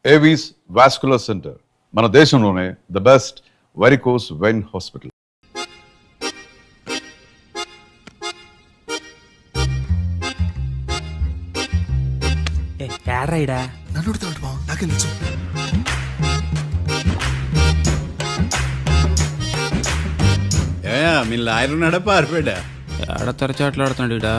Avis vascular center, మన దేశంలోనే the best varicose vein hospital. ఏడ్రాయిడా నన్ను నాకే తెలుసు. మీ లాయర్ ఉన్నాడా పారిపోయాడా? ఏడ తెరచాట్లాడుతున్నాడు ఇడా.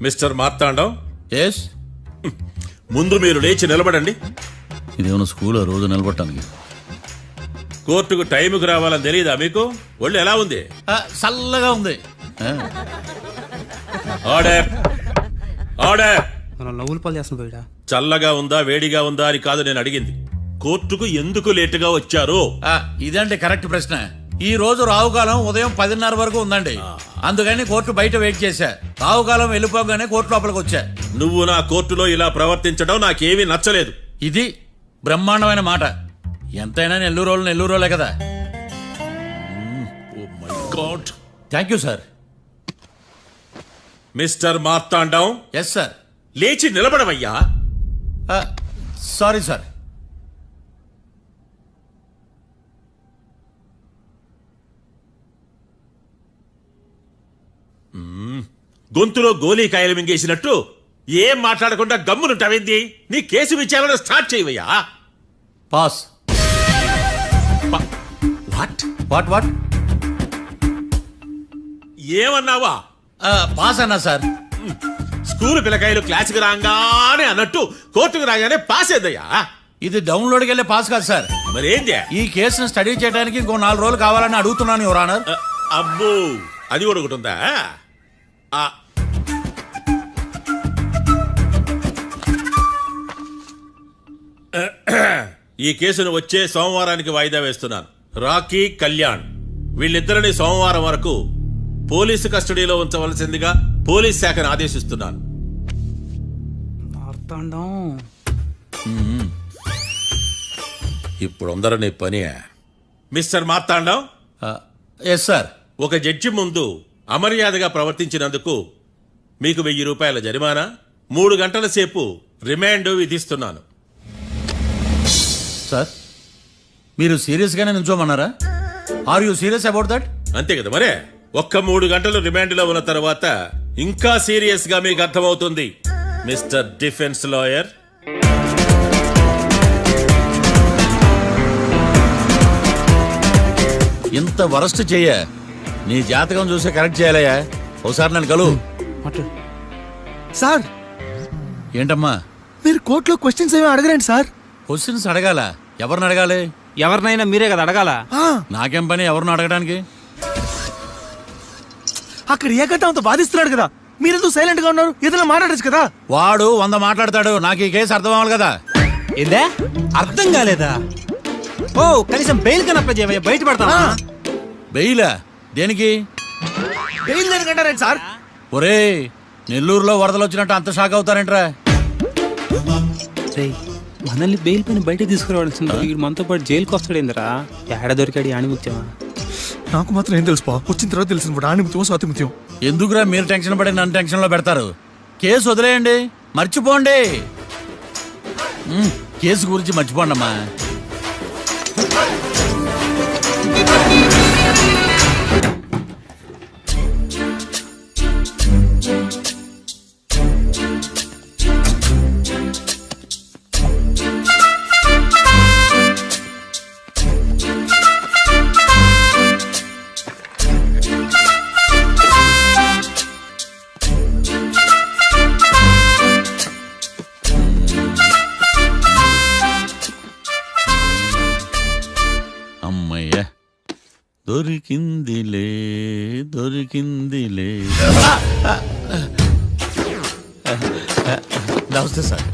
Mister Marthandam, yes. ముందు మీరు లేచి నిలబడండి. ఇదేమన్నా స్కూల్ రోజు నిలబడటానికి? కోర్టుకు టైంకి రావాలని తెలియదా మీకు? ఒళ్ళు ఎలా ఉంది? చల్లగా ఉంది. Order order. మనం నవ్వులు పాలు చేస్తున్న పోయిడా. చల్లగా ఉందా వేడిగా ఉందా అని కాదు నేను అడిగింది. కోర్టుకు ఎందుకు లేటుగా వచ్చారు? ఇదండి కరెక్ట్ ప్రశ్న. ఈ రోజు రావుకాలం ఉదయం 10:30 వరకు ఉందండి. అందుకని కోర్టు బయట వెయిట్ చేశా. రావుకాలం వెళ్ళిపోగానే కోర్టు లోపలికి వచ్చా. నువ్వు నా కోర్టులో ఇలా ప్రవర్తించడం నాకేమీ నచ్చలేదు. ఇది బ్రహ్మాండమైన మాట. ఎంతైనా నెల్లూరోలే కదా. Oh my god. Thank you sir. Mister Marthandam, yes sir. లేచి నిలబడవయ్యా. Sorry sir. గొంతులో గోలీకాయలు మింగేసినట్టు ఏం మాట్లాడకుండా గమ్మునుంటావేంది? నీ కేసు విచారణ స్టార్ట్ చేయవయ్యా. పాస్. వాట్ వాట్ వాట్ ఏమన్నావా? పాస్ అన్నా సార్. స్కూల్ పిల్లకాయలు క్లాసుకు రాగానే అన్నట్టు కోర్టుకు రాగానే పాస్ అయ్యా. ఇది డౌన్లోడ్కి వెళ్ళే పాస్ కాదు సార్. మరేంది? ఈ కేసును స్టడీ చేయడానికి ఇంకో 4 రోజులు కావాలని అడుగుతున్నాను యువర్ ఆనర్. అబ్బో, అది కూడా ఒకటి ఉందా? ఈ కేసును వచ్చే సోమవారానికి వాయిదా వేస్తున్నాను. రాకీ, కళ్యాణ్ వీళ్ళిద్దరిని సోమవారం వరకు పోలీసు కస్టడీలో ఉంచవలసిందిగా పోలీస్ శాఖను ఆదేశిస్తున్నాను. మార్తాండం ఇప్పుడు అందరూ నీ పని. Mister Marthandam, yes sir. ఒక జడ్జి ముందు అమర్యాదగా ప్రవర్తించినందుకు మీకు 1000 రూపాయల జరిమానా, 3 గంటల సేపు రిమాండ్ విధిస్తున్నాను. సార్, మీరు సీరియస్గానే నిల్చోమన్నారా? Are you serious about that? అంతే కదా మరే. ఒక్క 3 గంటలు రిమాండ్లో ఉన్న తర్వాత ఇంకా సీరియస్ గా మీకు అర్థమవుతుంది. మిస్టర్ డిఫెన్స్ లాయర్, ఇంత వరస్ట్ చెయ్య నీ జాతకం చూసి కరెక్ట్ చేయాలయ్యా. ఒకసారి నన్ను కలు. సార్, ఏంటమ్మా మీరు కోర్టులో క్వశ్చన్స్ ఏమీ అడగరండి సార్. క్వశ్చన్స్ అడగాల? ఎవరిని అడగాలి? ఎవరినైనా మీరే కదా అడగాల. నాకేం పని ఎవరిని అడగడానికి? అక్కడ ఏకతాంతో బాధిస్తున్నాడు కదా, మీరెందుకు సైలెంట్ గా ఉన్నారు? ఏదైనా మాట్లాడచ్చు కదా. వాడు 100 మాట్లాడతాడు. నాకు ఈ కేసు అర్థం అవ్వాలి కదా. ఏందే అర్థం కాలేదా? ఓ కనీసం బెయిల్ కన్నా అప్లై చేయవయ్యా, బయట పడతావా? బెయిలా? దేనికి? బెయిల్ దేనికంటారండి సార్? ఒరే, నెల్లూరులో వరదలు వచ్చినట్టు అంత షాక్ అవుతారేంట్రా? మనల్ని బెయిల్ పైన బయట తీసుకురావాల్సింది. వీడు మనతో పాటు జైలుకి వస్తాడేందిరా? ఏడ దొరికాడు ఆణిముత్యమా? నాకు మాత్రం ఏం తెలుసు, వచ్చిన తర్వాత తెలిసిన ఆణిముత్యం స్వాతిముత్యం. ఎందుకురా మీరు టెన్షన్ పడి నన్ను టెన్షన్ లో పెడతారు? కేసు వదిలేయండి, మర్చిపోండి. కేసు గురించి మర్చిపోండి అమ్మా. దొరికిందిలే దొరికిందిలే. నమస్తే సార్.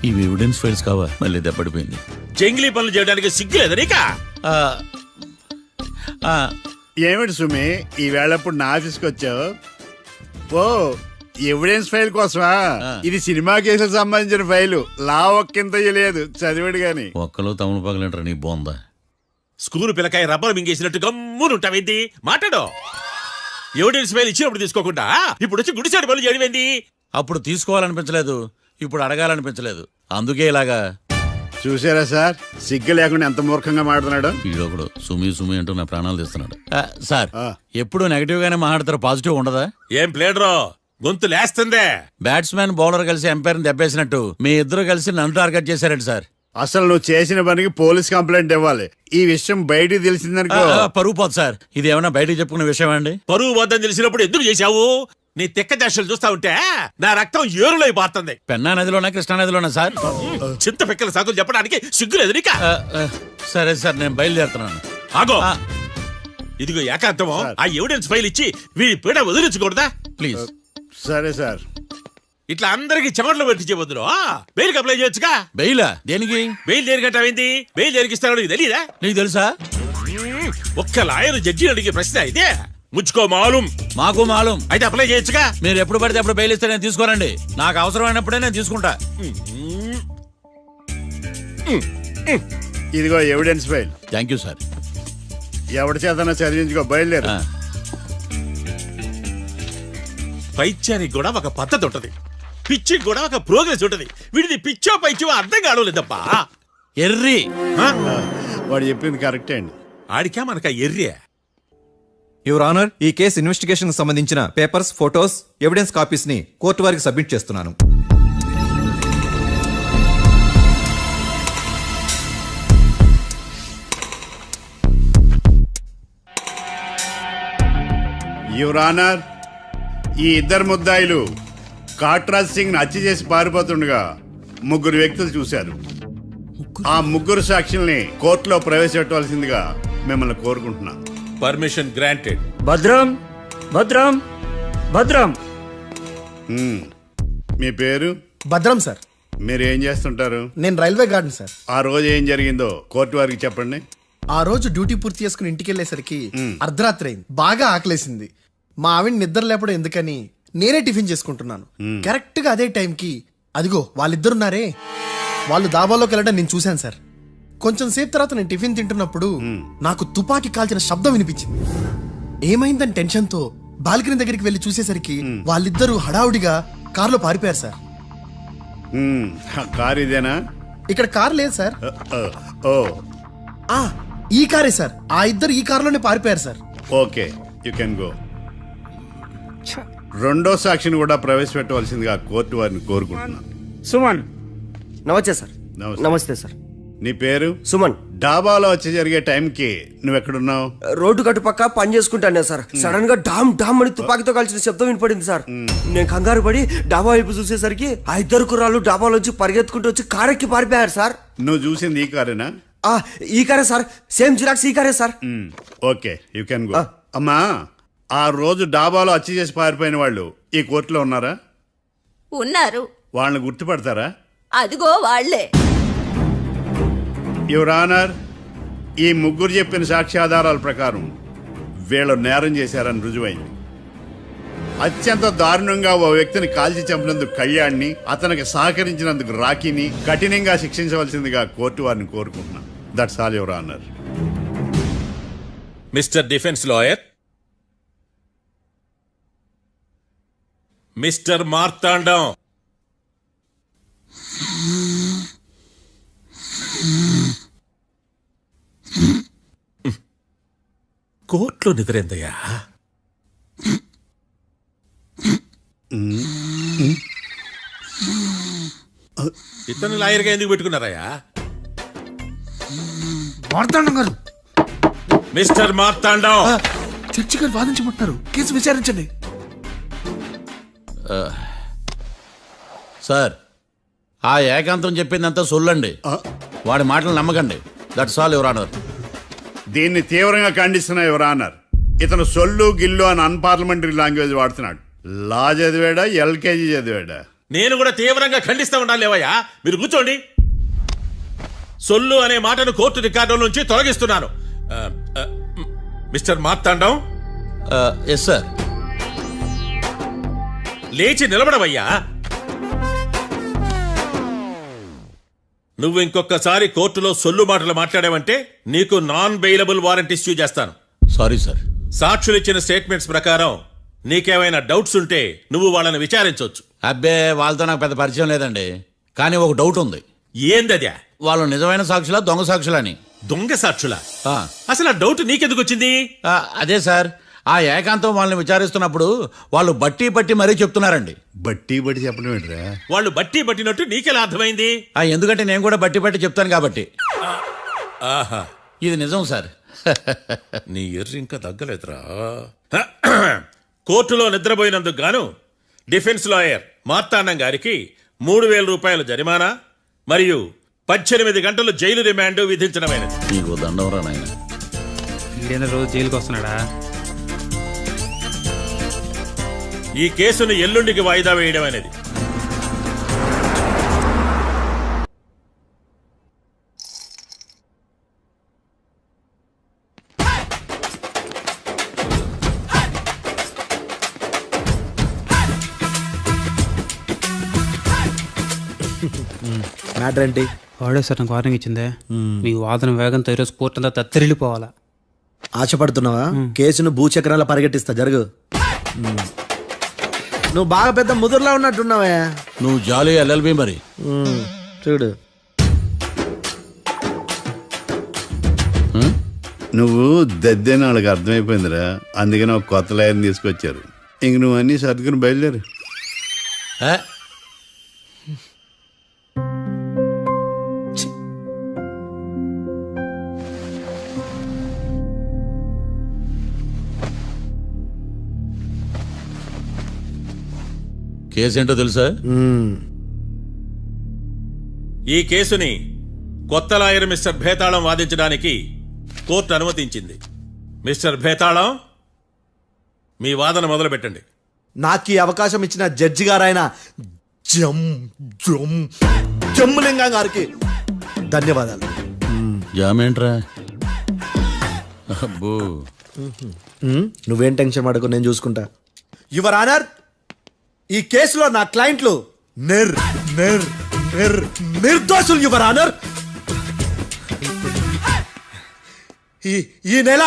ఇవి ఎవిడెన్స్ ఫైల్స్ కావా? మళ్ళీ దెబ్బడిపోయింది. జంగిలీ పనులు చేయడానికి సిగ్గులేదు నీకా? ఏమిటి సుమి, ఈ వేళప్పుడు నా ఆఫీస్కి వచ్చావు? ఓ, ఎవిడెన్స్ ఫైల్ కోసమా? ఇది సినిమా కేసులకు సంబంధించిన ఫైలు. లా ఒక్కింత లేదు, చదివాడు గాని. ఒక్కలో తమను పగలంటారా నీ బోందా? School పిల్లకాయ rubber మింగేసినట్టు గమ్మునుంటావేంది? మాట్లాడు. ఎవిడెన్స్ ఫైల్ ఇచ్చినప్పుడు తీసుకోకుండా ఇప్పుడు వచ్చి గుడిసాడు పనులు చేయడమేంది? అప్పుడు తీసుకోవాలనిపించలేదు, ఇప్పుడు అడగాలనిపించలేదు, అందుకే ఇలాగా. చూసారా సార్, సిగ్గు లేకుండా ఎంత మూర్ఖంగా మాట్లాడుతున్నాడు. ఈడొకడు సుమి సుమి అంటూ నా ప్రాణాలు తీస్తున్నాడు. సార్, ఆ. ఎప్పుడు నెగటివ్ గానే మాట్లాడతారు, పాజిటివ్ ఉండదా? ఏం ప్లేడరో గొంతు లేస్తుందే. బ్యాట్స్మెన్ బౌలర్ కలిసి ఎంపైర్ దెబ్బేసినట్టు మీ ఇద్దరు కలిసి నన్ను టార్గెట్ చేశారండి సార్. అసలు నువ్వు చేసిన పనికి పోలీస్ కంప్లైంట్ ఇవ్వాలి. ఈ విషయం బయటికి తెలిసిందనుకో. పరువు పోదు సార్, ఇది ఏమన్నా బయటికి చెప్పుకునే విషయం అండి? పరువు వద్దని తెలిసినప్పుడు ఎందుకు చేశావు? నీ తెక్క దశలు చూస్తా ఉంటే నా రక్తం ఏరులై పారుతుంది. పెన్నా నదిలోనా కృష్ణా నదిలోనా సార్? చింత పిక్కల సాకులు చెప్పడానికి సిగ్గులేదు నీకా? సరే సార్, నేను బయలుదేరుతున్నాను. ఆగో, ఆ. ఇదిగో ఏకాంతమో ఆ ఎవిడెన్స్ ఫైల్ ఇచ్చి వీడి పీడ వదిలించకూడదా? ప్లీజ్. సరే సార్. ఇట్లా అందరికి చెమటలు పెట్టించే బదులు బెయిల్కి అప్లై చేయొచ్చుగా. బెయిలా? దేనికి? బెయిల్ దేనికంటావేంది? బెయిల్ దేనికి ఇస్తారో నీకు తెలియదా? నీకు తెలుసా? ఒక్క లాయర్ జడ్జి అడిగే ప్రశ్న అయితే ముచ్చుకో మాలూం. మాకు మాలూం. అయితే అప్లై చేయొచ్చుగా. మీరు ఎప్పుడు పడితే అప్పుడు బెయిల్ ఇస్తే నేను తీసుకోరండి. నాకు అవసరమైనప్పుడే నేను తీసుకుంటా. ఇదిగో evidence file. Thank you sir. ఎవరి చేతనా చదివించుకో, బయలుదేరు. పైత్యానికి కూడా ఒక పద్ధతి ఉంటది, పిచ్చికి కూడా ఒక ప్రోగ్రెస్ ఉంటది. వీడిది పిచ్చో పైచో అర్థం కావలేదప్పా. ఎర్రి. వాడు చెప్పింది కరెక్టే అండి. ఆడికా మనక ఎర్రే. యువర్ ఆనర్, ఈ కేసు ఇన్వెస్టిగేషన్ కు సంబంధించిన పేపర్స్, ఫోటోస్, ఎవిడెన్స్ కాపీస్ ని కోర్టు వారికి సబ్మిట్ చేస్తున్నాను. యువర్ ఆనర్, ఈ ఇద్దరు ముద్దాయిలు కాట్రాజ్ సింగ్ హత్య చేసి పారిపోతుండగా ముగ్గురు వ్యక్తులు చూశారు. ఆ ముగ్గురు సాక్షుల్ని కోర్టులో ప్రవేశపెట్టవలసిందిగా మిమ్మల్ని కోరుకుంటున్నాను. Permission granted. భద్రం భద్రం భద్రం. మీ పేరు? భద్రం సార్. మీరు ఏం చేస్తుంటారు? నేను రైల్వే గార్డెన్ సార్. ఆ రోజు ఏం జరిగిందో కోర్టు వారికి చెప్పండి. ఆ రోజు డ్యూటీ పూర్తి చేసుకుని ఇంటికి వెళ్ళేసరికి అర్ధరాత్రి అయింది. బాగా ఆకలేసింది. మా ఆవిడ నిద్ర లేపడం ఎందుకని నేనే టిఫిన్ చేసుకుంటున్నాను. కరెక్ట్ గా అదే టైంకి అదిగో వాళ్ళిద్దరున్నారే, వాళ్ళు దాబాలోకి వెళ్ళడం నేను చూశాను సార్. కొంచెం సేపు తర్వాత నేను టిఫిన్ తింటున్నప్పుడు నాకు తుపాకీ కాల్చిన శబ్దం వినిపించింది. ఏమైందని టెన్షన్ తో బాల్కనీ దగ్గరికి వెళ్లి చూసేసరికి వాళ్ళిద్దరూ హడావుడిగా కారులో పారిపోయారు సార్. కారు ఇదేనా? ఇక్కడ కార్ లేదు సార్. ఓ, ఈ కారే సార్. ఆ ఇద్దరు ఈ కారులోనే పారిపోయారు sir. Okay, you can go. రెండో సాక్షిని కూడా ప్రవేశపెట్టవలసిందిగా కోర్టు వారిని కోరుకుంటున్నాను. సుమన్. నమస్తే సార్. నమస్తే. నమస్తే సార్. నీ పేరు? సుమన్. డాబాలో వచ్చి జరిగే టైంకి నువ్వెక్కడున్నావు? రోడ్డు కట్టు పక్క పని చేసుకుంటాను సార్. సడన్ గా డామ్ డామ్ అని తుపాకీతో కాల్చిన శబ్దం వినపడింది సార్. నేను కంగారు పడి డాబా వైపు చూసేసరికి ఆ ఇద్దరు కుర్రాళ్ళు డాబాలోంచి పరిగెత్తుకుంటూ వచ్చి కారెక్కి పారిపోయారు సార్. నువ్వు చూసింది ఈ కారేనా? ఈ కారే సార్. సేమ్ జిరాక్స్ ఈ కారే sir. Okay, you can go. అమ్మా, ఆ రోజు డాబాలో హత్య చేసి పారిపోయిన వాళ్ళు ఈ కోర్టులో ఉన్నారా? ఉన్నారు. వాళ్ళని గుర్తుపడతారా? అదిగో వాళ్లే. యువర్ ఆనర్, ఈ ముగ్గురు చెప్పిన సాక్ష్యాధారాల ప్రకారం వీళ్ళు నేరం చేశారని రుజువైంది. అత్యంత దారుణంగా ఓ వ్యక్తిని కాల్చి చంపినందుకు కళ్యాణ్ని, అతనికి సహకరించినందుకు రాకీని కఠినంగా శిక్షించవలసిందిగా కోర్టు వారిని కోరుకుంటున్నాను. That's all your honour. Mister defence lawyer, mister Marthandam, కోర్టులో నిద్రేందయ్యా? ఇతను లాయర్గా ఎందుకు పెట్టుకున్నారయ్యా? మార్తాండం గారు, మిస్టర్ మార్తాండం, చర్చి గారు వాదించమంటున్నారు. కేసు విచారించండి. సార్, ఆ ఏకాంతం చెప్పిందంతా సొల్లండి. వాడి మాటలు నమ్మకండి. That's all your honour. దీన్ని తీవ్రంగా ఖండిస్తున్నా యువర్ ఆనర్. ఇతను సొల్లు గిల్లు అని అన్పార్లమెంటరీ లాంగ్వేజ్ వాడుతున్నాడు. లా చదివాడా, ఎల్కేజీ చదివాడా? నేను కూడా తీవ్రంగా ఖండిస్తా ఉండాలి. లేవయ్యా, మీరు కూర్చోండి. సొల్లు అనే మాటను కోర్టు రికార్డుల నుంచి తొలగిస్తున్నాను. Mister Marthandam, yes sir. లేచి నిలబడవయ్యా. నువ్వు ఇంకొకసారి కోర్టులో సొల్లు మాటలు మాట్లాడావంటే నీకు నాన్ బెయిలబుల్ వారెంట్ ఇష్యూ చేస్తాను. Sorry sir. సాక్షులు ఇచ్చిన స్టేట్మెంట్స్ ప్రకారం నీకేమైనా డౌట్స్ ఉంటే నువ్వు వాళ్ళని విచారించవచ్చు. అబ్బే వాళ్ళతో నాకు పెద్ద పరిచయం లేదండి. కానీ ఒక డౌట్ ఉంది. ఏందద్యా? వాళ్ళు నిజమైన సాక్షులా దొంగ సాక్షులని? దొంగ సాక్షులా? ఆ. అసలు ఆ డౌట్ నీకెందుకు వచ్చింది? అదే సార్, ఆ ఏకాంతం వాళ్ళని విచారిస్తున్నప్పుడు వాళ్ళు బట్టి బట్టి మరీ చెప్తున్నారండి. బట్టి బట్టి చెప్పడం ఏంట్రా? వాళ్ళు బట్టి పట్టినట్టు నీకెలా అర్థమైంది? ఎందుకంటే నేను కూడా బట్టి బట్టి చెప్తాను కాబట్టి. ఆహా, ఇది నిజం సార్. నీ ఎర్రి ఇంకా తగ్గలేదురా. కోర్టులో నిద్రపోయినందుకు గాను డిఫెన్స్ లాయర్ మార్తాండం గారికి 3,000 రూపాయల జరిమానా మరియు 18 గంటలు జైలు రిమాండ్ విధించడమైనది. నీకు దండంరా నాయన. ఈడేనా రోజు జైలుకి వస్తున్నాడా? ఈ కేసును ఎల్లుండికి వాయిదా వేయడం అనేది. మ్యాటర్ ఏంటి? వాడే సార్ నాకు వార్నింగ్ ఇచ్చిందే. మీ వాదన వేగంతో ఈరోజు కోర్టు అంతా తత్తరిల్లిపోవాలా. ఆశపడుతున్నావా? కేసును భూచక్రాల పరిగెట్టిస్తా, జరుగు. నువ్వు బాగా పెద్ద ముదురులా ఉన్నట్టున్నావే. నువ్వు జాలి ఎల్ఎల్బి మరి. చూడు, నువ్వు దద్దేని వాళ్ళకి అర్థమైపోయిందిరా. అందుకని ఒక కొత్త లాయర్ని తీసుకొచ్చారు. ఇంక నువ్వు అన్నీ సర్దుకుని బయలుదేరు. కేసేంటో తెలుసా? ఈ కేసుని కొత్త లాయర్ మిస్టర్ భేతాళం వాదించడానికి కోర్టు అనుమతించింది. మిస్టర్ భేతాళం, మీ వాదన మొదలు పెట్టండి. నాకు ఈ అవకాశం ఇచ్చిన జడ్జి గారైన జమ్ములింగం గారికి ధన్యవాదాలు. జామేంట్రా? అబ్బో, నువ్వేం టెన్షన్ పడకు, నేను చూసుకుంటా. యువర్ ఆనర్, ఈ కేసులో నా క్లయింట్లు నిర్దోషులు యువర్ ఆనర్. ఈ నెల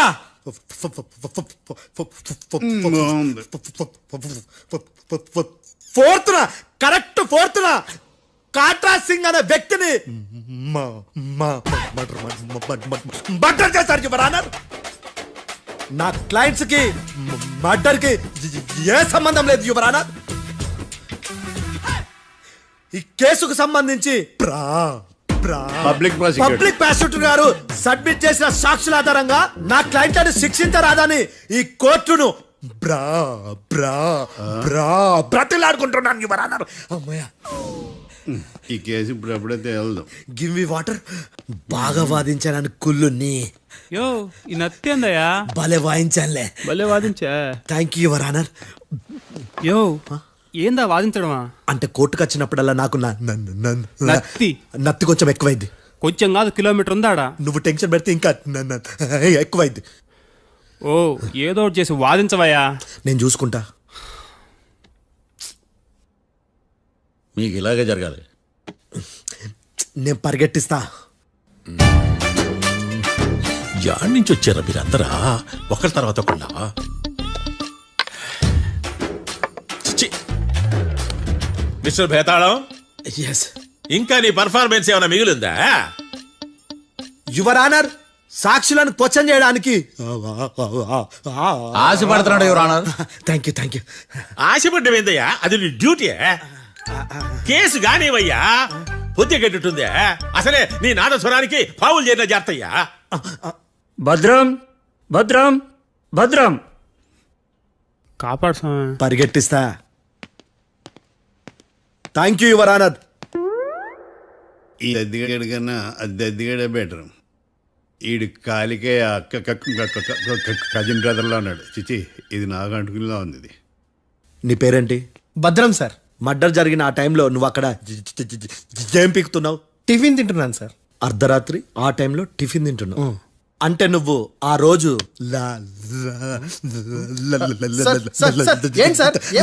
ఫోర్త్న కాట్రా సింగ్ అనే వ్యక్తిని మర్డర్ చేశారు యువర్ ఆనర్. నా క్లయింట్స్ కి మర్డర్ కి ఏ సంబంధం లేదు యువర్ ఆనర్. ఈ కేసుకు సంబంధించి పబ్లిక్ ప్రాసిక్యూటర్ గారు సబ్మిట్ చేసిన సాక్షుల ఆధారంగా నా క్లయింట్లను శిక్షించరాదని ఈ కోర్టును బ్రతిలాడుకుంటున్నాను యువర్ ఆనర్. అమ్మయ్య, ఈ కేసు ఇప్పుడు ఎప్పుడైతే వెళ్దాం. Give me water. బాగా వాదించానని కుళ్ళుని. యో, ఈ నత్తేందయ్యా? భలే వాయించానులే. భలే వాదించా. Thank you your honour. యో, ఏందా వాదించడమా? అంటే కోర్టుకు వచ్చినప్పుడల్లా నాకు నత్తి కొంచెం ఎక్కువైంది. కొంచెం కాదు, కిలోమీటర్ ఉందాడా. నువ్వు టెన్షన్ పెడితే ఇంకా ఎక్కువైంది. ఓ, ఏదో ఒకటి చేసి వాదించవయ్యా. నేను చూసుకుంటా. మీకు ఇలాగే జరగాలి. నేను పరిగెట్టిస్తా. యాడ్ నుంచి వచ్చారా మీరందరా ఒకరి తర్వాత ఒకళ్ళ? మిస్టర్ భేతాళం, ఎస్ ఇంకా నీ పర్ఫార్మెన్స్ ఏమైనా మిగిలిందా? యువర్ ఆనర్, సాక్షులను క్వశ్చన్ చేయడానికి ఆశపడుతున్నాడు యువర్ ఆనర్. Thank you. ఆశపడ్డం ఏందయ్యా? అది నీ డ్యూటీ. కేసు గానివయ్యా, పొద్దు కట్టుతుందే. అసలే నీ నాదస్వరానికి పావులు చేరిన జాతయ్యా. భద్రం భద్రం భద్రం. కాపాడు స్వామి. పరిగెట్టిస్తా. Thank you your honour. ఈ దద్దిగడి కన్నా అది దద్దిగడే బెటర్. ఈడు కాలికే కజిన్ బ్రదర్లో ఉన్నాడు. చిచి, ఇది నాకు అంటుకునిలా ఉంది. ఇది నీ పేరేంటి? భద్రం సార్. మర్డర్ జరిగిన ఆ టైంలో నువ్వు అక్కడ ఏం పీకుతున్నావు? టిఫిన్ తింటున్నాను సార్. అర్ధరాత్రి ఆ టైంలో టిఫిన్ తింటున్నావు అంటే నువ్వు ఆ రోజు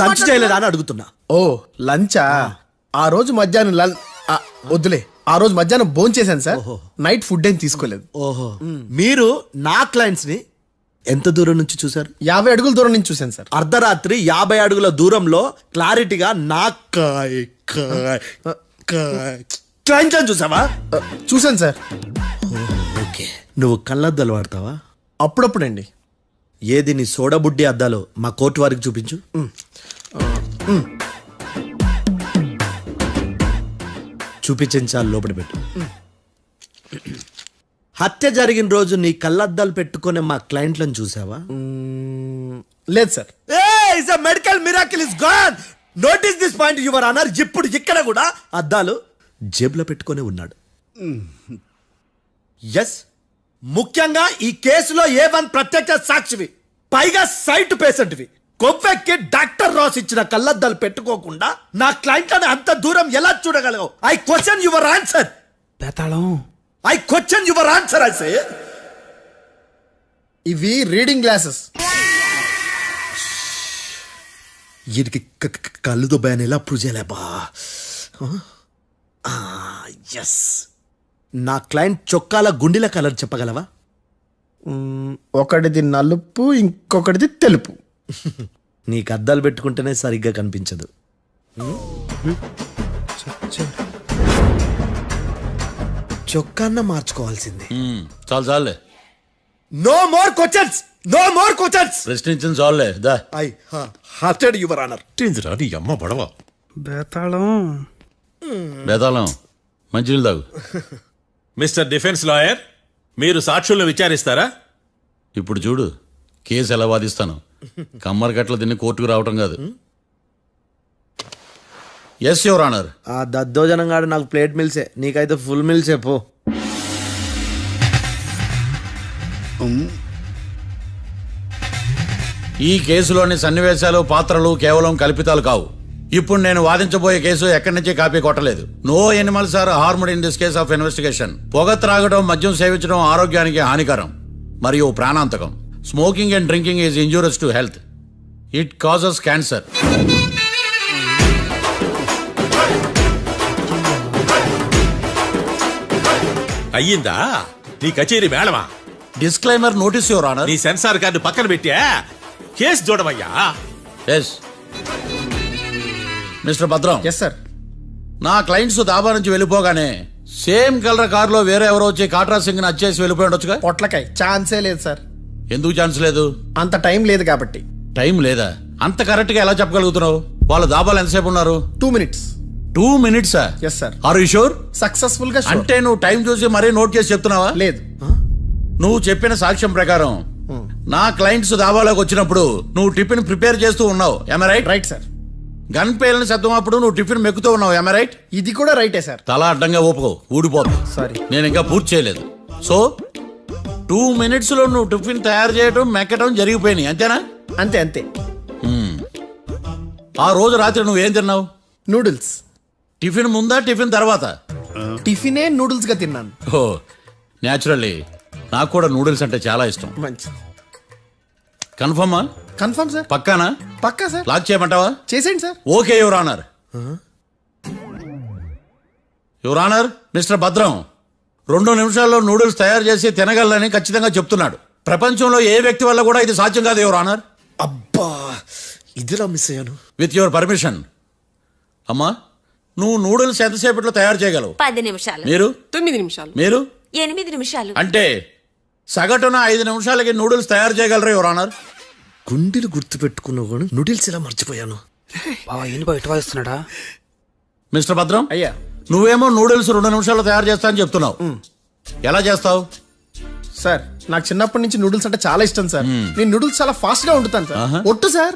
లంచ్ చేయలేదా అని అడుగుతున్నా. ఓ లంచా? ఆ రోజు మధ్యాహ్నం వద్దులే, ఆ రోజు మధ్యాహ్నం భోంచేశాను చేశాను సార్. నైట్ ఫుడ్ ఏం తీసుకోలేదు. ఓహో, మీరు నా క్లయింట్స్ ని ఎంత దూరం నుంచి చూసారు? 50 అడుగుల దూరం నుంచి చూశాను సార్. అర్ధరాత్రి 50 అడుగుల దూరంలో క్లారిటీగా నా క్లయింట్ అని చూసావా? చూశాను సార్. ఓకే, నువ్వు కళ్ళద్దాలు వాడతావా? అప్పుడప్పుడండి. ఏది నీ సోడబుడ్డి అద్దాలు మా కోర్టు వారికి చూపించు. చూపించండి చాలు, లోపల పెట్టు. హత్య జరిగిన రోజు నీ కళ్ళద్దాలు పెట్టుకునే మా క్లయింట్లను చూసావా? లేదు sir. Medical miracle is gone. Notice this point your honour. ఇప్పుడు ఇక్కడ కూడా అద్దాలు జేబులో పెట్టుకొని ఉన్నాడు. ఎస్, ముఖ్యంగా ఈ కేసులో A1 ప్రత్యక్ష సాక్షివి, పైగా సైట్ పేషెంట్వి. కొవ్వెక్కి డాక్టర్ రాస్ ఇచ్చిన కళ్ళద్దాలు పెట్టుకోకుండా నా క్లయింట్లను అంత దూరం ఎలా చూడగలవు? I question your answer. Betalam, I question your answer. I say ఇవి రీడింగ్ గ్లాసెస్. వీడికి కళ్ళు దుబ్బాయని ఎలా ప్రూవ్ చేయలేబా? ఎస్, నా క్లయింట్ చొక్కాల గుండెల కలర్ చెప్పగలవా? ఒకటిది నలుపు, ఇంకొకటిది తెలుపు. నీకు అద్దాలు పెట్టుకుంటేనే సరిగ్గా కనిపించదు. చొక్కాన్న మార్చుకోవాల్సింది. చాలు చాలులే, no more questions, no more questions. ప్రశ్నించింది చాలులే. దా ఐ హార్టెడ్ యువర్ ఆనర్. నీ అమ్మ పడవ. బేతాళం. బేతాళం, మంచినీళ్ళు తాగు. మిస్టర్ డిఫెన్స్ లాయర్, మీరు సాక్షులను విచారిస్తారా? ఇప్పుడు చూడు కేసు ఎలా వాదిస్తాను. కమ్మరి గట్ల తిని కోర్టుకు రావటం కాదు. Yes your honour. ఆ దద్దోజనం గాడు నాకు ప్లేట్ మిల్సే, నీకైతే ఫుల్ మిల్సే పో. ఈ కేసులోని సన్నివేశాలు, పాత్రలు కేవలం కల్పితాలు కావు. ఇప్పుడు నేను వాదించబోయే కేసు ఎక్కడి నుంచి కాపీ కొట్టలేదు. No animals are harmed in this case of investigation. పొగ త్రాగడం, మద్యం సేవించడం ఆరోగ్యానికి హానికరం మరియు ప్రాణాంతకం. Smoking and drinking is injurious to health. It causes cancer. అయ్యిందా నీ కచేరీ మేడమా? Disclaimer notice your honour. నీ సెన్సార్ కార్డు పక్కన పెట్టా కేసు చూడమయ్యా. Yes mister Bhadram. Yes sir. నా క్లయింట్స్ దాబా నుంచి వెళ్ళిపోగానే సేమ్ కలర్ కారులో వేరే ఎవరో వచ్చి కాట్రా సింగ్ ని వచ్చేసి వెళ్ళిపోయి ఉండొచ్చుగా? పొట్లకాయ ఛాన్సే లేదు సార్. ఎందుకు ఛాన్స్ లేదు? అంత టైం లేదు కాబట్టి. టైం లేదా? అంత కరెక్ట్ గా ఎలా చెప్పగలుగుతున్నావు? వాళ్ళ దాబాలు ఎంతసేపు ఉన్నారు? 2 minutes. 2 minutes? Yes sir. Are you sure? Successful గా sure. అంటే నువ్వు టైం చూసి మరీ నోట్ చేసి చెప్తున్నావా? లేదు. నువ్వు చెప్పిన సాక్ష్యం ప్రకారం నా క్లయింట్స్ దాబాలోకి వచ్చినప్పుడు నువ్వు టిఫిన్ ప్రిపేర్ చేస్తూ ఉన్నావు. am I right? Right sir. Gun పేలిన శబ్దం అప్పుడు నువ్వు టిఫిన్ మెక్కుతూ ఉన్నావు. am I right? ఇది కూడా రైటే సార్. తల అడ్డంగా ఊపుకో, ఊడిపోతుంది. సారీ. నేను ఇంకా పూర్తి చేయలేదు. సో 2 minutes లో నువ్వు టిఫిన్ తయారు చేయడం, మెక్కడం జరిగిపోయినాయి, అంతేనా? అంతే అంతే. ఆ రోజు రాత్రి నువ్వేం తిన్నావు? నూడిల్స్. టిఫిన్ ముందా, టిఫిన్ తర్వాత? టిఫినే నూడిల్స్ గా తిన్నాను. ఓ న్యాచురల్లీ నాకు కూడా నూడిల్స్ అంటే చాలా ఇష్టం. మంచి. కన్ఫర్మా? Confirm sir. పక్కానా? పక్కా సార్. లాక్ చేయమంటావా? చేసేయండి sir. Okay your honour. Your honour, mister Bhadram 2 నిమిషాల్లో నూడిల్స్ తయారు చేసి తినగలని ఖచ్చితంగా చెప్తున్నాడు. ప్రపంచంలో ఏ వ్యక్తి వల్ల కూడా ఇది సాధ్యం కాదు యువర్ ఆనర్. అబ్బా, ఇదిలా మిస్ అయ్యాను. With your permission. అమ్మా, నువ్వు నూడిల్స్ ఎంతసేపట్లో తయారు చేయగలవు? 10 నిమిషాలు. మీరు? 9 నిమిషాలు. మీరు? 8 నిమిషాలు. అంటే సగటున 5 నిమిషాలకి నూడిల్స్ తయారు చేయగలరు యువర్ ఆనర్. గుండెలు గుర్తు పెట్టుకున్నావు కానీ నూడిల్స్ ఇలా మర్చిపోయాను. బావా ఏంటి బయట వాయిస్తున్నాడా? మిస్టర్ భద్రం, అయ్యా నువ్వేమో నూడిల్స్ 2 నిమిషాల్లో తయారు చేస్తా అని చెప్తున్నావు. ఎలా చేస్తావు? సార్, నాకు చిన్నప్పటి నుంచి నూడిల్స్ అంటే చాలా ఇష్టం సార్. నేను నూడిల్స్ చాలా ఫాస్ట్ గా వండుతాను సార్. ఒట్టు సార్.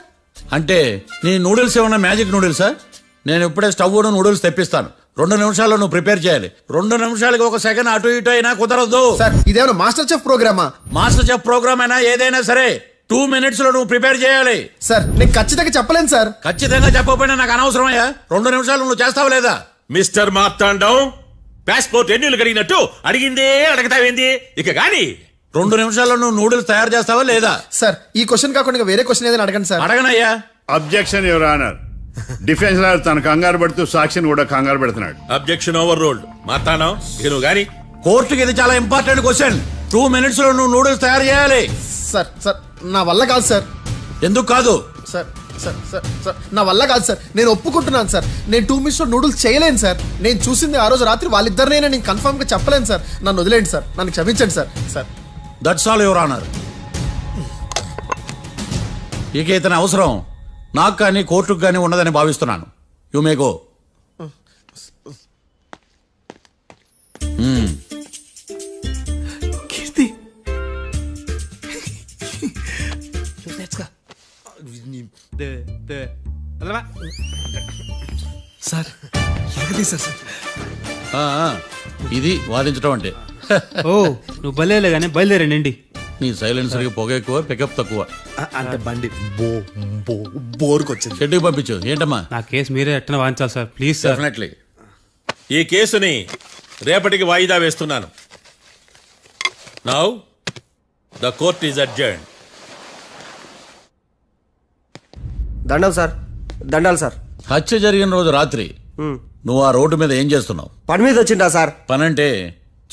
అంటే నీ నూడిల్స్ ఏమన్నా మ్యాజిక్ నూడిల్సా? నేను ఇప్పుడే స్టవ్ నూడిల్స్ తెప్పిస్తాను. 2 నిమిషాల్లో నువ్వు ప్రిపేర్ చేయాలి. 2 నిమిషాలకి 1 సెకండ్ అటు ఇటు అయినా కుదరదు సార్. ఇదేమన్నా మాస్టర్ చెఫ్ ప్రోగ్రామా? మాస్టర్ చెఫ్ ప్రోగ్రామ్ అయినా ఏదైనా సరే 2 minutes లో నువ్వు ప్రిపేర్ చేయాలి. సార్, నేను ఖచ్చితంగా చెప్పలేను సార్. ఖచ్చితంగా చెప్పకపోయినా నాకు అనవసరమయ్యా. 2 నిమిషాలు నువ్వు చేస్తావా లేదా? మిస్టర్ మార్తాండం, పాస్పోర్ట్ ఎన్నిళ్ళు కడిగినట్టు అడిగిందే అడగతావేంది? ఇక గాని 2 నిమిషాల్లో నువ్వు నూడిల్స్ తయారు చేస్తావా లేదా? సార్, ఈ క్వశ్చన్ కాకుండా వేరే క్వశ్చన్ ఏదైనా అడగండి సార్. అడగనయ్యా. Objection your honour. Defence lawyer తన కంగారు పడుతూ సాక్షిని కూడా కంగారు పెడుతున్నాడు. అబ్జెక్షన్ ఓవర్ రూల్డ్ మాట్లాడాం ఇక నువ్వు గాని కోర్టుకి ఇది చాలా ఇంపార్టెంట్ క్వశ్చన్. 2 minutes లో నువ్వు నూడిల్స్ తయారు చేయాలి. సార్ సార్ నా వల్ల కాదు సార్. ఎందుకు కాదు? సార్ సార్ సార్ సార్ నా వల్ల కాదు సార్. నేను ఒప్పుకుంటున్నాను సార్. నేను 2 minutes లో నూడిల్స్ చేయలేను సార్. నేను చూసింది ఆ రోజు రాత్రి వాళ్ళిద్దరినైనా నేను కన్ఫర్మ్ గా చెప్పలేను సార్. నన్ను వదిలేండి సార్. నన్ను క్షమించండి sir. Sir that's all your honour. ఇక ఇతని అవసరం నాకు కానీ కోర్టుకు కానీ ఉండదని భావిస్తున్నాను. You may go. Keerthi sir ఎలాగది సార్? ఇది వాదించడం అంటే. ఓ నువ్వు బయలుదేరలే కానీ బయలుదేరండి. నీ సైలెన్సర్కి పొగ ఎక్కువ, పికప్ తక్కువ. అంటే బండి బోర్కి వచ్చింది. షెడ్యూల్ పంపించు. ఏంటమ్మా? నా కేసు మీరే ఎట్టన వాయించాలి సార్, ప్లీజ్ సార్. డెఫినెట్లీ. ఈ కేసుని రేపటికి వాయిదా వేస్తున్నాను. Now the court is adjourned. దండం సార్, దండాలి సార్. హత్య జరిగిన రోజు రాత్రి నువ్వు ఆ రోడ్డు మీద ఏం చేస్తున్నావు? పని మీద వచ్చిందా సార్? పని అంటే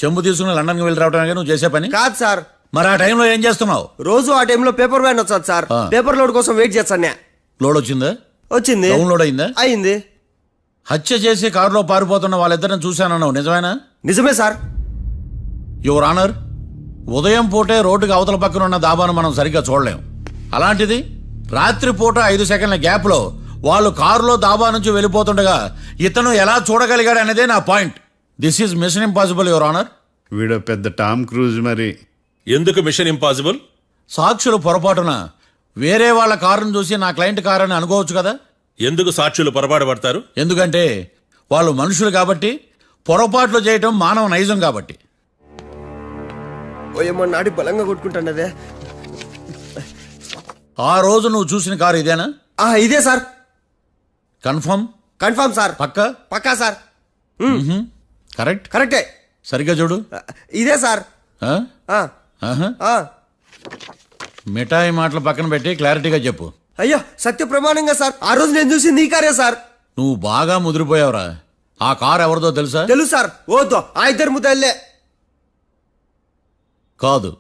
చెంబు తీసుకుని లండన్కి వెళ్ళి రావడానికి నువ్వు చేసే పని కాదు సార్. మరి ఆ టైంలో ఏం చేస్తున్నావు? రోజు ఆ టైంలో పేపర్ వ్యాన్ వచ్చాది సార్. పేపర్ లోడ్ కోసం వెయిట్ చేస్తాను. లోడ్ వచ్చిందా? వచ్చింది. డౌన్లోడ్ అయిందా? అయింది. హత్య చేసి కారులో పారిపోతున్న వాళ్ళిద్దరిని చూశానన్నావు, నిజమేనా? నిజమే సార్. యువర్ ఆనర్, ఉదయం పూటే రోడ్డుకి అవతల పక్కన ఉన్న దాబాను మనం సరిగ్గా చూడలేం. అలాంటిది రాత్రి పూట 5 సెకండ్ల గ్యాప్లో వాళ్ళు కారులో దాబా నుంచి వెళ్ళిపోతుండగా ఇతను ఎలా చూడగలిగాడు అనేదే నా point. This is mission impossible your honour. వీడో పెద్ద టామ్ క్రూజ్ మరి. ఎందుకు మిషన్ ఇంపాసిబుల్? సాక్షులు పొరపాటున వేరే వాళ్ళ కారును చూసి నా క్లయింట్ కారు అని అనుకోవచ్చు కదా. ఎందుకు సాక్షులు పొరపాటు పడతారు? ఎందుకంటే వాళ్ళు మనుషులు కాబట్టి, పొరపాట్లు చేయటం మానవ నైజం కాబట్టి. ఓ ఏమో నాడి బలంగా కొట్టుకుంటానదే. ఆ రోజు నువ్వు చూసిన కారు ఇదేనా? ఇదే సార్. కన్ఫర్మ్? Confirm sir. పక్క? పక్కా సార్. కరెక్ట్? కరెక్టే. సరిగ్గా చూడు. ఇదే సార్. ఆ? ఆహా. మిఠాయి మాటలు పక్కన పెట్టి క్లారిటీగా చెప్పు. అయ్యో సత్య ప్రమాణంగా సార్, ఆ రోజు నేను చూసింది ఈ కారే సార్. నువ్వు బాగా ముదిరిపోయావురా. ఆ కారు ఎవరిదో తెలుసా? తెలుసు సార్. ఓతో ఆ ఇద్దరు ముద్దల్లే. కాదు,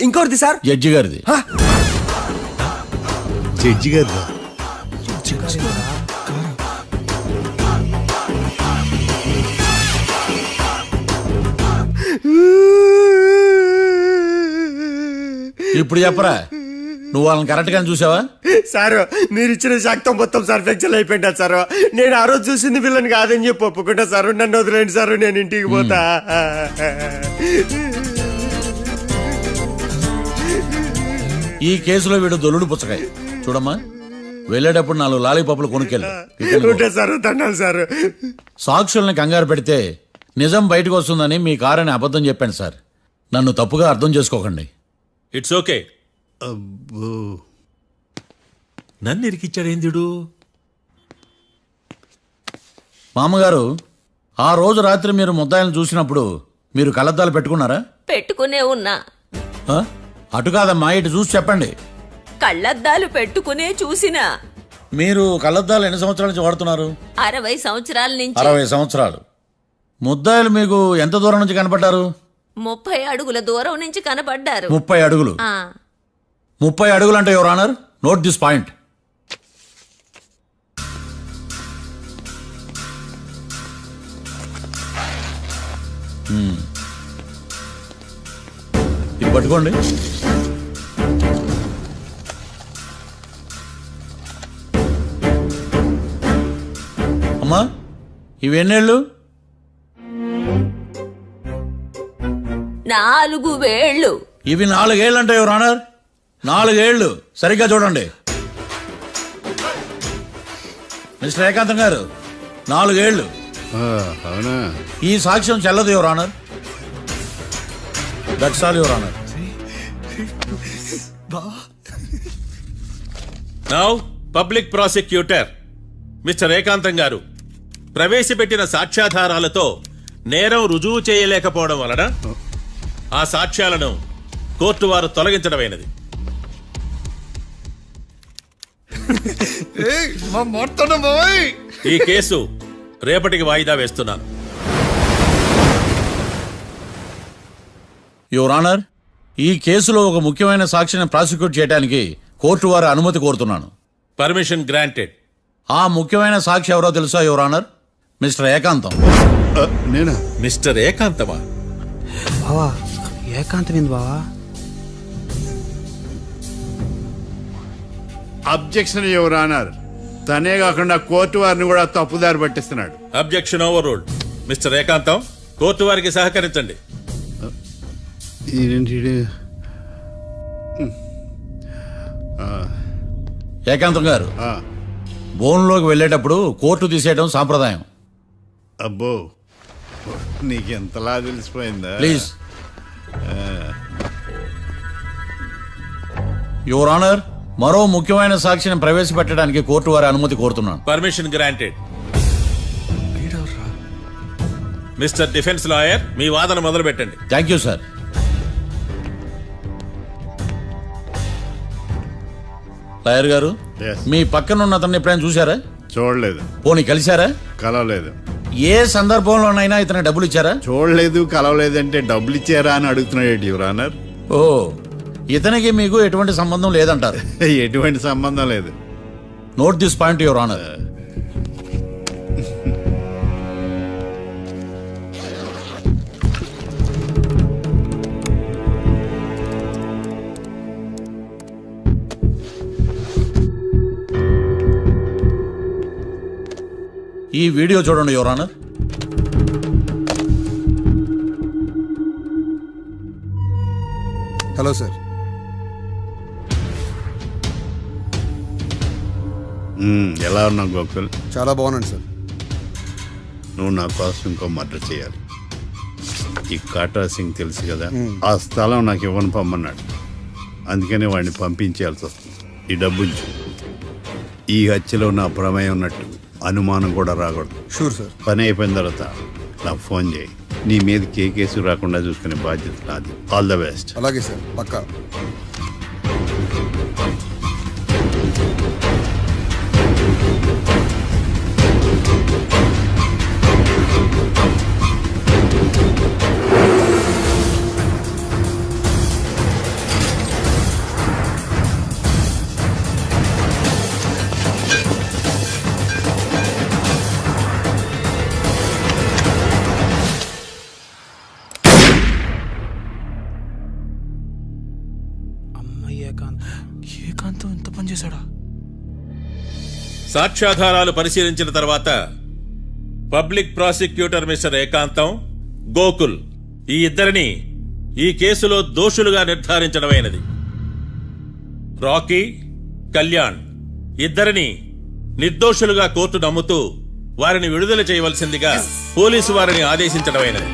ఇంకోటిది సార్. జడ్జి గారిది. జడ్జి గారు ఇప్పుడు చెప్పరా, నువ్వు వాళ్ళని కరెక్ట్ గానే చూసావా? సార్ మీరు ఇచ్చిన శాక్తం మొత్తం సార్ ఫ్లెక్చర్ అయిపోయింటా సార్. నేను ఆ రోజు చూసింది వీళ్ళని కాదని చెప్పి ఒప్పుకుంటా సార్. నన్ను వదిలేండి సార్, నేను ఇంటికి పోతా. ఈ కేసులో వీడు దొల్లుడు పుచ్చకాయ. చూడమ్మా, వెళ్ళేటప్పుడు 4 లాలీపాపులు కొనుక్కెళ్ళు. ఉంటా సార్, దండాలి సార్. సాక్షుల్ని కంగారు పెడితే నిజం బయటకు వస్తుందని మీ కారని అబద్ధం చెప్పాను సార్. నన్ను తప్పుగా అర్థం చేసుకోకండి. It's okay. నన్ను ఇరికిచ్చాడేందుడు? మామగారు, ఆ రోజు రాత్రి మీరు ముద్దాయిలను చూసినప్పుడు మీరు కళ్ళద్దాలు పెట్టుకున్నారా? పెట్టుకునే ఉన్నా. ఆ? అటు కాదమ్మా, ఇటు చూసి చెప్పండి. కళ్ళద్దాలు పెట్టుకునే చూసినా. మీరు కళ్ళద్దాలు ఎన్ని సంవత్సరాల నుంచి వాడుతున్నారు? 60 సంవత్సరాల నుంచి. 60 సంవత్సరాలు. ముద్దాయిలు మీకు ఎంత దూరం నుంచి కనపడ్డారు? 30 అడుగుల దూరం నుంచి కనపడ్డారు. 30 అడుగులు. 30 అడుగులు అంటే your honour, note this point. ఇది పట్టుకోండి. అమ్మా, ఇవి ఎన్నేళ్ళు? 4 వేళ్ళు. ఇవి 4 ఏళ్ళు అంటే యువర్ ఆనర్, 4 ఏళ్ళు. సరిగ్గా చూడండి మిస్టర్ ఏకాంతం గారు, 4 ఏళ్ళు. అవునా? ఈ సాక్ష్యం చెల్లదు your honour. That's all your honour. Now public prosecutor mister ఏకాంతం గారు ప్రవేశపెట్టిన సాక్ష్యాధారాలతో నేరం రుజువు చేయలేకపోవడం వలన ఆ సాక్ష్యాలను కోర్టు వారు తొలగించడమైనది. మొత్తం బాయ్. ఈ కేసు రేపటికి వాయిదా వేస్తున్నాను. యువర్ ఆనర్, ఈ కేసులో ఒక ముఖ్యమైన సాక్షిని ప్రాసిక్యూట్ చేయడానికి కోర్టు వారి అనుమతి కోరుతున్నాను. Permission granted. ఆ ముఖ్యమైన సాక్షి ఎవరో తెలుసా యువర్ ఆనర్? మిస్టర్ ఏకాంతం. నేనా? మిస్టర్ ఏకాంతమా? బావా ఏకాంతమైంది బావా. Objection your honour. తనే కాకుండా కోర్టు వారిని కూడా తప్పుదారి పట్టిస్తున్నాడు. Objection overruled. Mister Ekantham, Ekantham వారికి సహకరించండి. ఏకాంతం గారు, బోన్లోకి వెళ్ళేటప్పుడు కోర్టు తీసేయడం సాంప్రదాయం. అబ్బో, నీకెంతలా తెలిసిపోయిందా? ప్లీజ్. యువర్ ఆనర్, మరో ముఖ్యమైన సాక్షిని ప్రవేశపెట్టడానికి కోర్టు వారి అనుమతి కోరుతున్నాను. Permission granted. Mister defence lawyer, మీ వాదన మొదలు పెట్టండి. Thank you sir. లాయర్ గారు, Yes. మీ పక్కన ఉన్న అతన్ని ఎప్పుడైనా చూసారా? చూడలేదు. పోనీ కలిశారా? కలవలేదు. ఏ సందర్భంలోనైనా ఇతను డబ్బులు ఇచ్చారా? చూడలేదు, కలవలేదు అంటే డబ్బులు ఇచ్చారా అని అడుగుతున్నాడు యువర్ ఆనర్. ఓ, ఇతనికి మీకు ఎటువంటి సంబంధం లేదంటారు. ఎటువంటి సంబంధం లేదు. Note this point your honour. ఈ వీడియో చూడండి యువర్ ఆనర్. Hello sir. ఎలా ఉన్నావు గోకుల్? చాలా బాగున్నాను సార్. నువ్వు నా కోసం ఇంకో మర్డర్ చేయాలి. ఈ కాటా సింగ్ తెలుసు కదా, ఆ స్థలం నాకు ఇవ్వని పొమ్మన్నాడు. అందుకనే వాడిని పంపించాల్సి వస్తుంది. ఈ డబ్బు ఉంచు. ఈ హత్యలో నా ప్రమేయం ఉన్నట్టు అనుమానం కూడా రాకూడదు. Sure sir. పని అయిపోయిన తర్వాత నాకు ఫోన్ చేయి. నీ మీద ఏ కేసు రాకుండా చూసుకునే బాధ్యత నాది. All the best. అలాగే సార్, పక్కా. ఏకాంతం ఎంత పని చేశాడా? సాక్ష్యాధారాలు పరిశీలించిన తర్వాత పబ్లిక్ ప్రాసిక్యూటర్ మిస్టర్ ఏకాంతం, గోకుల్ ఈ ఇద్దరిని ఈ కేసులో దోషులుగా నిర్ధారించడమైనది. రాకీ, కళ్యాణ్ ఇద్దరిని నిర్దోషులుగా కోర్టు నమ్ముతూ వారిని విడుదల చేయవలసిందిగా పోలీసు వారిని ఆదేశించడమైనది.